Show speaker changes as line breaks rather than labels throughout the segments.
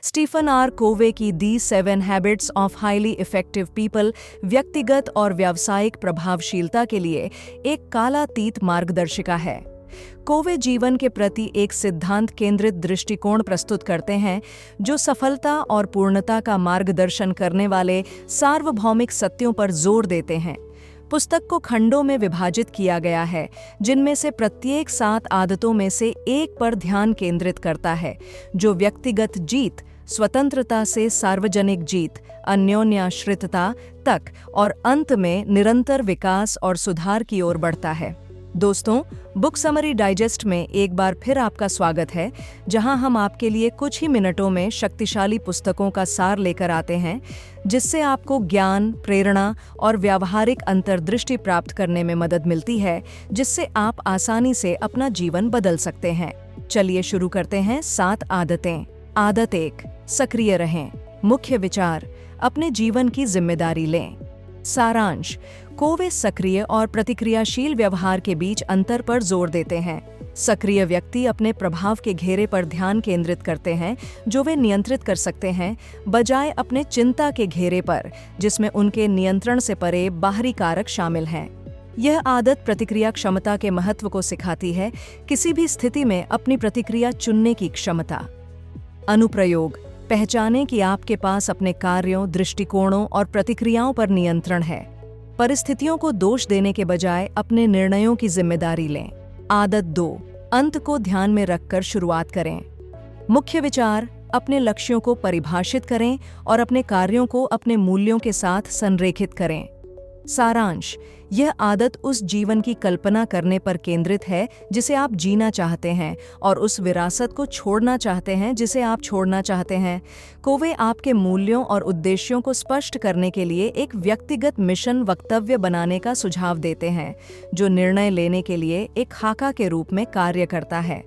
Stephen are कोवे की दी 7 habits of highly effective people व्यक्तिगत और व्यावसायिक प्रभावशीलता के लिए एक कालातीत मार्गदर्शिका है। कोवे जीवन के प्रति एक सिद्धांत केंद्रित दृष्टिकोण प्रस्तुत करते हैं जो सफलता और पूर्णता का मार्गदर्शन करने वाले सार्वभौमिक सत्यों पर जोर देते हैं। पुस्तक को खंडों में विभाजित किया गया है, जिनमें से प्रत्येक 7 आदतों में से एक पर ध्यान केंद्रित करता है, जो व्यक्तिगत जीत, स्वतंत्रता से सार्वजनिक जीत, अन्योन्याश्रितता तक और अंत में निरंतर विकास और सुधार की ओर बढ़ता है। दोस्तों, बुक समरी डाइजेस्ट में एक बार फिर आपका स्वागत है, जहां हम आपके लिए कुछ ही मिनटों में शक्तिशाली पुस्तकों का सार लेकर आते हैं, जिससे आपको ज्ञान, प्रेरणा और व्यावहारिक अंतर्दृष्टि प्राप्त करने में मदद मिलती है, जिससे आप आसानी से अपना जीवन बदल सकते हैं। चलिए शुरू करते हैं 7 आदतें। आदत 1, सक्रिय रहें। मुख्य विचार, अपने जीवन की जिम्मेदारी लें। सारांश, कोवे सक्रिय और प्रतिक्रियाशील व्यवहार के बीच अंतर पर जोर देते हैं। सक्रिय व्यक्ति अपने प्रभाव के घेरे पर ध्यान केंद्रित करते हैं, जो वे नियंत्रित कर सकते हैं, बजाय अपने चिंता के घेरे पर, जिसमें उनके नियंत्रण से परे बाहरी कारक शामिल हैं। यह आदत प्रतिक्रिया क्षमता के महत्व को सिखाती है, किसी भी स्थिति में अपनी प्रतिक्रिया चुनने की क्षमता। अनुप्रयोग, पहचानें कि आपके पास अपने कार्यों, दृष्टिकोणों और प्रतिक्रियाओं पर नियंत्रण है। परिस्थितियों को दोष देने के बजाय अपने निर्णयों की जिम्मेदारी लें। आदत 2, अंत को ध्यान में रखकर शुरुआत करें। मुख्य विचार, अपने लक्ष्यों को परिभाषित करें और अपने कार्यों को अपने मूल्यों के साथ संरेखित करें। सारांश, यह आदत उस जीवन की कल्पना करने पर केंद्रित है जिसे आप जीना चाहते हैं और उस विरासत को छोड़ना चाहते हैं जिसे आप छोड़ना चाहते हैं। कोवे आपके मूल्यों और उद्देश्यों को स्पष्ट करने के लिए एक व्यक्तिगत मिशन वक्तव्य बनाने का सुझाव देते हैं, जो निर्णय लेने के लिए एक खाका के रूप में कार्य करता है।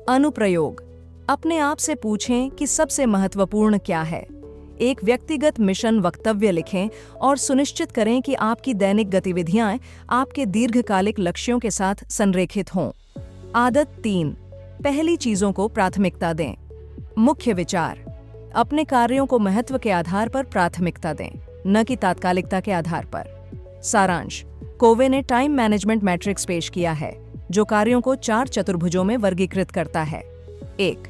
अनुप्रयोग, अपने आप से पूछें कि सबसे महत्वपूर्ण क्या है। एक व्यक्तिगत मिशन वक्तव्य लिखें और सुनिश्चित करें कि आपकी दैनिक गतिविधियां आपके दीर्घकालिक लक्ष्यों के साथ संरेखित हों। आदत 3, पहली चीजों को प्राथमिकता दें। मुख्य विचार, अपने कार्यों को महत्व के आधार पर प्राथमिकता दें, न कि तात्कालिकता के आधार पर। सारांश, कोवे ने टाइम मैनेजमेंट मैट्रिक्स पेश किया है, जो कार्यों को 4 चतुर्भुजों में वर्गीकृत करता है। 1,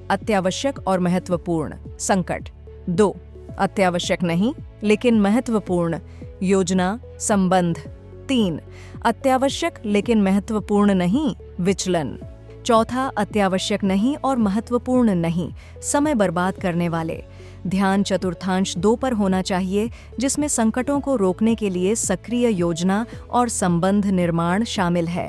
अत्यावश्यक और महत्वपूर्ण, संकट। 2, अत्यावश्यक नहीं लेकिन महत्वपूर्ण, योजना, संबंध। 3, अत्यावश्यक लेकिन महत्वपूर्ण नहीं, विचलन। 4, अत्यावश्यक नहीं और महत्वपूर्ण नहीं, समय बर्बाद करने वाले। ध्यान चतुर्थांश 2 पर होना चाहिए, जिसमें संकटों को रोकने के लिए सक्रिय योजना और संबंध निर्माण शामिल है।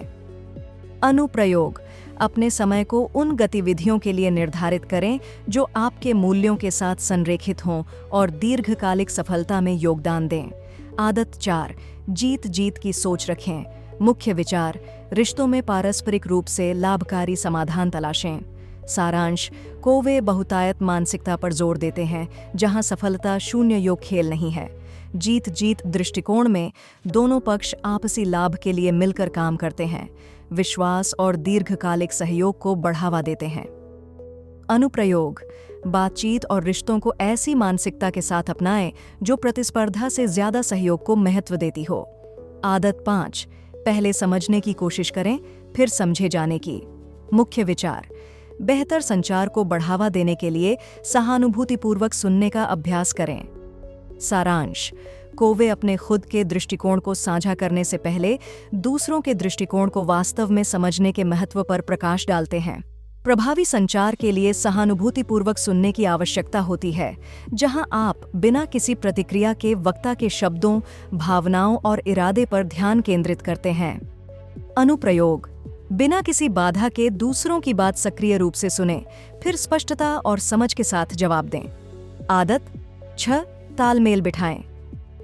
अनुप्रयोग, अपने समय को उन गतिविधियों के लिए निर्धारित करें जो आपके मूल्यों के साथ संरेखित हों और दीर्घकालिक सफलता में योगदान दें। आदत 4, जीत जीत की सोच रखें। मुख्य विचार, रिश्तों में पारस्परिक रूप से लाभकारी समाधान तलाशें। सारांश, कोवे बहुतायत मानसिकता पर जोर देते हैं, जहां सफलता शून्य योग खेल नहीं है। जीत जीत दृष्टिकोण में दोनों पक्ष आपसी लाभ के लिए मिलकर काम करते हैं, विश्वास और दीर्घकालिक सहयोग को बढ़ावा देते हैं। अनुप्रयोग, बातचीत और रिश्तों को ऐसी मानसिकता के साथ अपनाएं जो प्रतिस्पर्धा से ज्यादा सहयोग को महत्व देती हो। आदत 5, पहले समझने की कोशिश करें, फिर समझे जाने की। मुख्य विचार, बेहतर संचार को बढ़ावा देने के लिए सहानुभूतिपूर्वक सुनने का अभ्यास करें। सारांश, कोवे अपने खुद के दृष्टिकोण को साझा करने से पहले दूसरों के दृष्टिकोण को वास्तव में समझने के महत्व पर प्रकाश डालते हैं। प्रभावी संचार के लिए सहानुभूतिपूर्वक सुनने की आवश्यकता होती है, जहां आप बिना किसी प्रतिक्रिया के वक्ता के शब्दों, भावनाओं और इरादे पर ध्यान केंद्रित करते हैं। अनुप्रयोग, बिना किसी बाधा के दूसरों की बात सक्रिय रूप से सुनें, फिर स्पष्टता और समझ के साथ जवाब दें। आदत 6, तालमेल बिठाएं।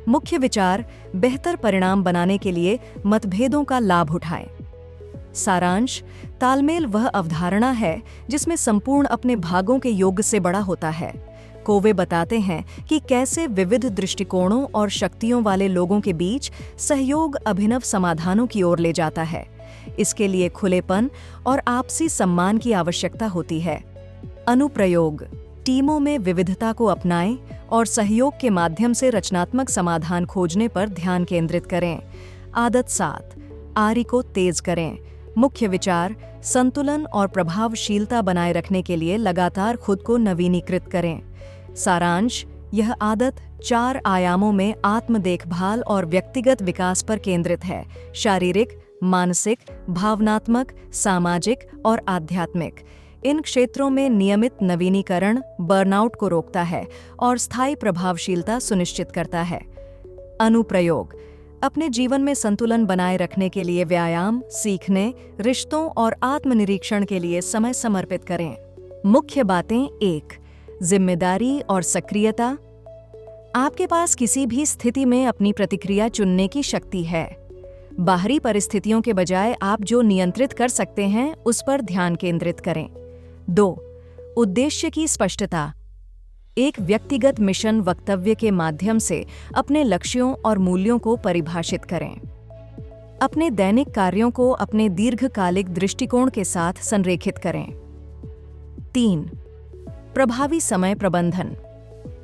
मुख्य विचार, बेहतर परिणाम बनाने के लिए मतभेदों का लाभ उठाएं। सारांश, तालमेल वह अवधारणा है जिसमें संपूर्ण अपने भागों के योग से बड़ा होता है। कोवे बताते हैं कि कैसे विविध दृष्टिकोणों और शक्तियों वाले लोगों के बीच सहयोग अभिनव समाधानों की ओर ले जाता है। इसके लिए खुलेपन और आपसी सम्मान की आवश्यकता होती है। अनुप्रयोग, टीमों में विविधता को अपनाएं और सहयोग के माध्यम से रचनात्मक समाधान खोजने पर ध्यान केंद्रित करें। आदत 7, आरी को तेज करें। मुख्य विचार, संतुलन और प्रभावशीलता बनाए रखने के लिए लगातार खुद को नवीनीकृत करें। सारांश, यह आदत 4 आयामों में आत्म देखभाल और व्यक्तिगत विकास पर केंद्रित है: शारीरिक, मानसिक, भावनात्मक, सामाजिक और आध्यात्मिक। इन क्षेत्रों में नियमित नवीनीकरण बर्नआउट को रोकता है और स्थायी प्रभावशीलता सुनिश्चित करता है। अनुप्रयोग: अपने जीवन में संतुलन बनाए रखने के लिए व्यायाम, सीखने, रिश्तों और आत्मनिरीक्षण के लिए समय समर्पित करें। मुख्य बातें: 1. जिम्मेदारी और सक्रियता। आपके पास किसी भी स्थिति में अपनी प्रतिक्रिया चुनने की शक्ति है। बाहरी परिस्थितियों के बजाय आप जो नियंत्रित कर सकते हैं उस पर ध्यान केंद्रित करें। 2. उद्देश्य की स्पष्टता। एक व्यक्तिगत मिशन वक्तव्य के माध्यम से अपने लक्ष्यों और मूल्यों को परिभाषित करें। अपने दैनिक कार्यों को अपने दीर्घकालिक दृष्टिकोण के साथ संरेखित करें। 3. प्रभावी समय प्रबंधन।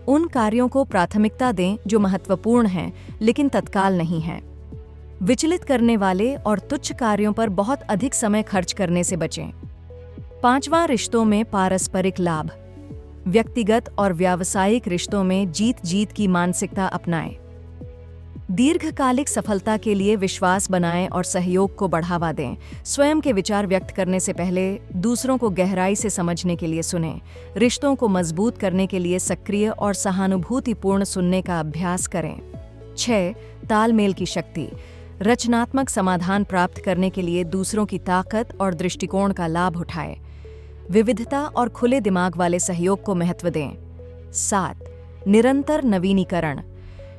उन कार्यों को प्राथमिकता दें जो महत्वपूर्ण हैं लेकिन तत्काल नहीं हैं। विचलित करने वाले और तुच्छ कार्यों पर बहुत अधिक समय खर्च करने से बचें। 5वां, रिश्तों में पारस्परिक लाभ। व्यक्तिगत और व्यावसायिक रिश्तों में जीत-जीत की मानसिकता अपनाएं। दीर्घकालिक सफलता के लिए विश्वास बनाएं और सहयोग को बढ़ावा दें। स्वयं के विचार व्यक्त करने से पहले दूसरों को गहराई से समझने के लिए सुनें। रिश्तों को मजबूत करने के लिए सक्रिय और सहानुभूतिपूर्ण सुनने का अभ्यास करें। 6. तालमेल की शक्ति। रचनात्मक समाधान प्राप्त करने के लिए दूसरों की ताकत और दृष्टिकोण का लाभ उठाएं। विविधता और खुले दिमाग वाले सहयोग को महत्व दें। 7. निरंतर नवीनीकरण।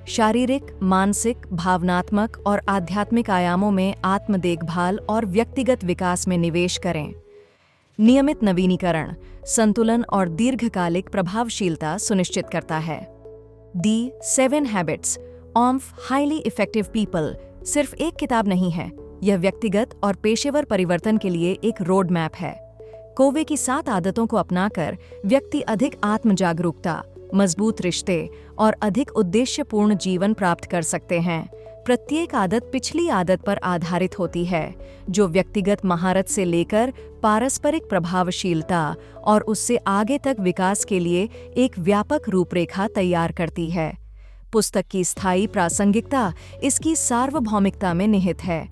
शारीरिक, मानसिक, भावनात्मक और आध्यात्मिक आयामों में आत्म देखभाल और व्यक्तिगत विकास में निवेश करें। नियमित नवीनीकरण संतुलन और दीर्घकालिक प्रभावशीलता सुनिश्चित करता है। दी 7 habits of highly effective people सिर्फ एक किताब नहीं है, यह व्यक्तिगत और पेशेवर परिवर्तन के लिए एक रोड मैप है। कोवे की 7 आदतों को अपनाकर व्यक्ति अधिक आत्म जागरूकता, मजबूत रिश्ते और अधिक उद्देश्यपूर्ण जीवन प्राप्त कर सकते हैं। प्रत्येक आदत पिछली आदत पर आधारित होती है, जो व्यक्तिगत महारत से लेकर पारस्परिक प्रभावशीलता और उससे आगे तक विकास के लिए एक व्यापक रूपरेखा तैयार करती है। पुस्तक की स्थायी प्रासंगिकता इसकी सार्वभौमिकता में निहित है।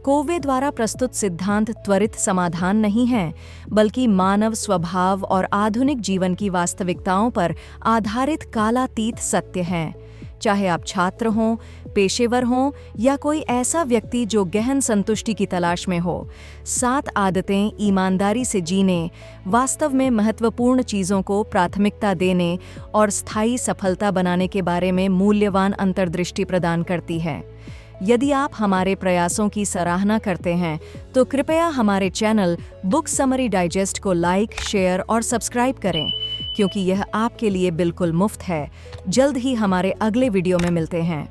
कोवे द्वारा प्रस्तुत सिद्धांत त्वरित समाधान नहीं है, बल्कि मानव स्वभाव और आधुनिक जीवन की वास्तविकताओं पर आधारित कालातीत सत्य हैं। चाहे आप छात्र हों, पेशेवर हों या कोई ऐसा व्यक्ति जो गहन संतुष्टि की तलाश में हो, 7 आदतें ईमानदारी से जीने, वास्तव में महत्वपूर्ण चीज़ों को प्राथमिकता देने और स्थायी सफलता बनाने के बारे में मूल्यवान अंतर्दृष्टि प्रदान करती है। यदि आप हमारे प्रयासों की सराहना करते हैं तो कृपया हमारे चैनल बुक समरी डाइजेस्ट को लाइक, शेयर और सब्सक्राइब करें, क्योंकि यह आपके लिए बिल्कुल मुफ्त है। जल्द ही हमारे अगले वीडियो में मिलते हैं।